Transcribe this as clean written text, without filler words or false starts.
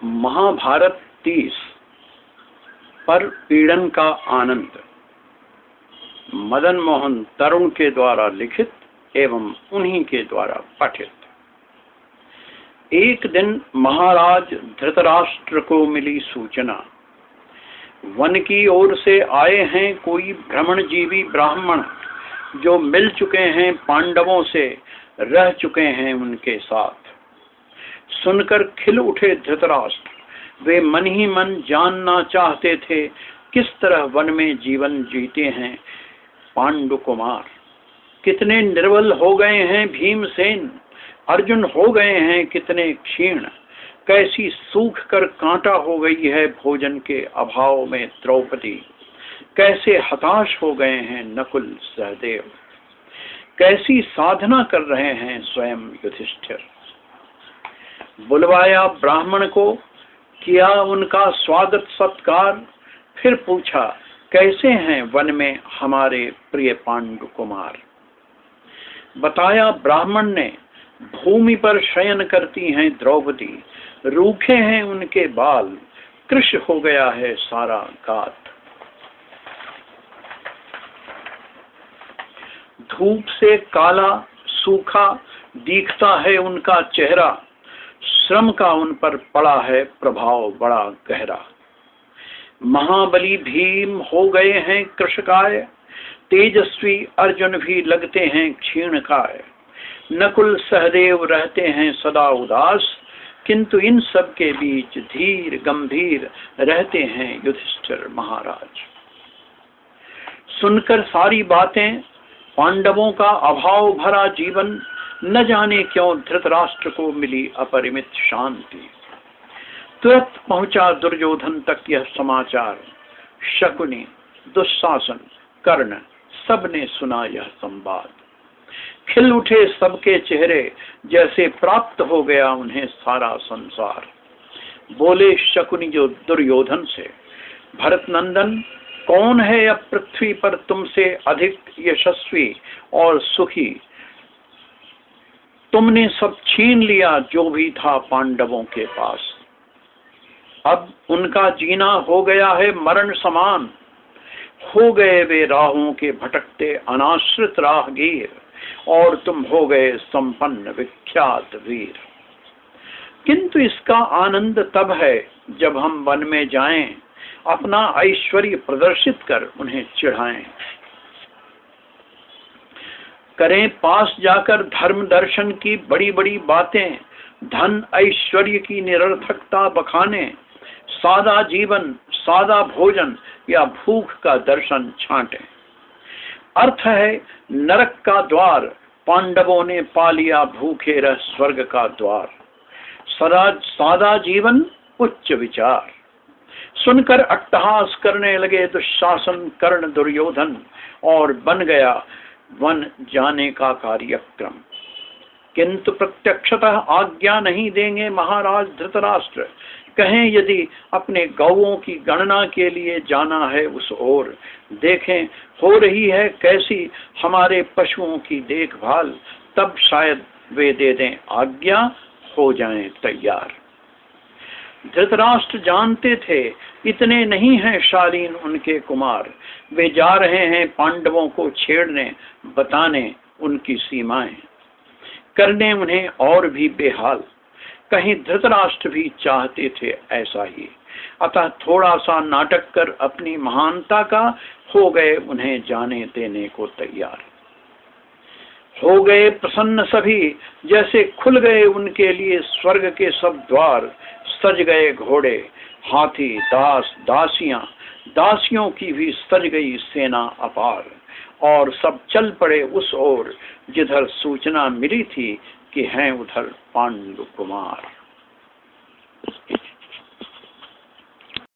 महाभारत 30 पर पीड़न का आनंद मदन मोहन तरुण के द्वारा लिखित एवं उन्हीं के द्वारा पठित। एक दिन महाराज धृतराष्ट्र को मिली सूचना, वन की ओर से आए हैं कोई भ्रमणजीवी ब्राह्मण जो मिल चुके हैं पांडवों से, रह चुके हैं उनके साथ। सुनकर खिल उठे धृतराष्ट्र। वे मन ही मन जानना चाहते थे किस तरह वन में जीवन जीते हैं पांडु कुमार। कितने निर्बल हो गए हैं भीमसेन, अर्जुन हो गए हैं कितने क्षीण। कैसी सूख कर कांटा हो गई है भोजन के अभाव में द्रौपदी। कैसे हताश हो गए हैं नकुल सहदेव। कैसी साधना कर रहे हैं स्वयं युधिष्ठिर। बुलवाया ब्राह्मण को, किया उनका स्वागत सत्कार, फिर पूछा कैसे हैं वन में हमारे प्रिय पांडु कुमार। बताया ब्राह्मण ने, भूमि पर शयन करती हैं द्रौपदी, रूखे हैं उनके बाल, कृश हो गया है सारा गात। धूप से काला सूखा दिखता है उनका चेहरा, श्रम का उन पर पड़ा है प्रभाव बड़ा गहरा। महाबली भीम हो गए हैं कृशकाय, तेजस्वी अर्जुन भी लगते हैं क्षीणकाय। नकुल सहदेव रहते हैं सदा उदास, किंतु इन सब के बीच धीर गंभीर रहते हैं युधिष्ठिर महाराज। सुनकर सारी बातें, पांडवों का अभाव भरा जीवन, न जाने क्यों धृतराष्ट्र को मिली अपरिमित शांति। तुरंत पहुंचा दुर्योधन तक यह समाचार। शकुनी, दुशासन, कर्ण सबने सुना यह संवाद। खिल उठे सबके चेहरे, जैसे प्राप्त हो गया उन्हें सारा संसार। बोले शकुनी जो दुर्योधन से, भरत नंदन कौन है अब पृथ्वी पर तुमसे अधिक यशस्वी और सुखी। तुमने सब छीन लिया जो भी था पांडवों के पास। अब उनका जीना हो गया है मरण समान। हो गए वे राहों के भटकते अनाश्रित राहगीर, और तुम हो गए संपन्न विख्यात वीर। किंतु इसका आनंद तब है जब हम वन में जाएं, अपना ऐश्वर्य प्रदर्शित कर उन्हें चिढ़ाएं। करें पास जाकर धर्म दर्शन की बड़ी बड़ी बातें, धन ऐश्वर्य की निरर्थकता बखाने। सादा जीवन, सादा भोजन या भूख का दर्शन छांटे। अर्थ है नरक का द्वार, पांडवों ने पा लिया भूखे रह स्वर्ग का द्वार। सदा सादा जीवन, उच्च विचार। सुनकर अट्टहास करने लगे दुशासन कर्ण दुर्योधन, और बन गया वन जाने का कार्यक्रम। किंतु प्रत्यक्षतः आज्ञा नहीं देंगे महाराज धृतराष्ट्र। कहें यदि अपने गौओं की गणना के लिए जाना है उस ओर, देखें हो रही है कैसी हमारे पशुओं की देखभाल, तब शायद वे दे दें आज्ञा, हो जाएं तैयार। धृतराष्ट्र जानते थे इतने नहीं हैं शालीन उनके कुमार। वे जा रहे हैं पांडवों को छेड़ने, बताने उनकी सीमाएं, करने उन्हें और भी बेहाल। कहीं धृतराष्ट्र भी चाहते थे ऐसा ही, अतः थोड़ा सा नाटक कर अपनी महानता का हो गए उन्हें जाने देने को तैयार। हो गए प्रसन्न सभी, जैसे खुल गए उनके लिए स्वर्ग के सब द्वार। सज गए घोड़े, हाथी, दास, दासियां, दासियों की भी सज गई सेना अपार। और सब चल पड़े उस ओर जिधर सूचना मिली थी कि हैं उधर पांडु कुमार।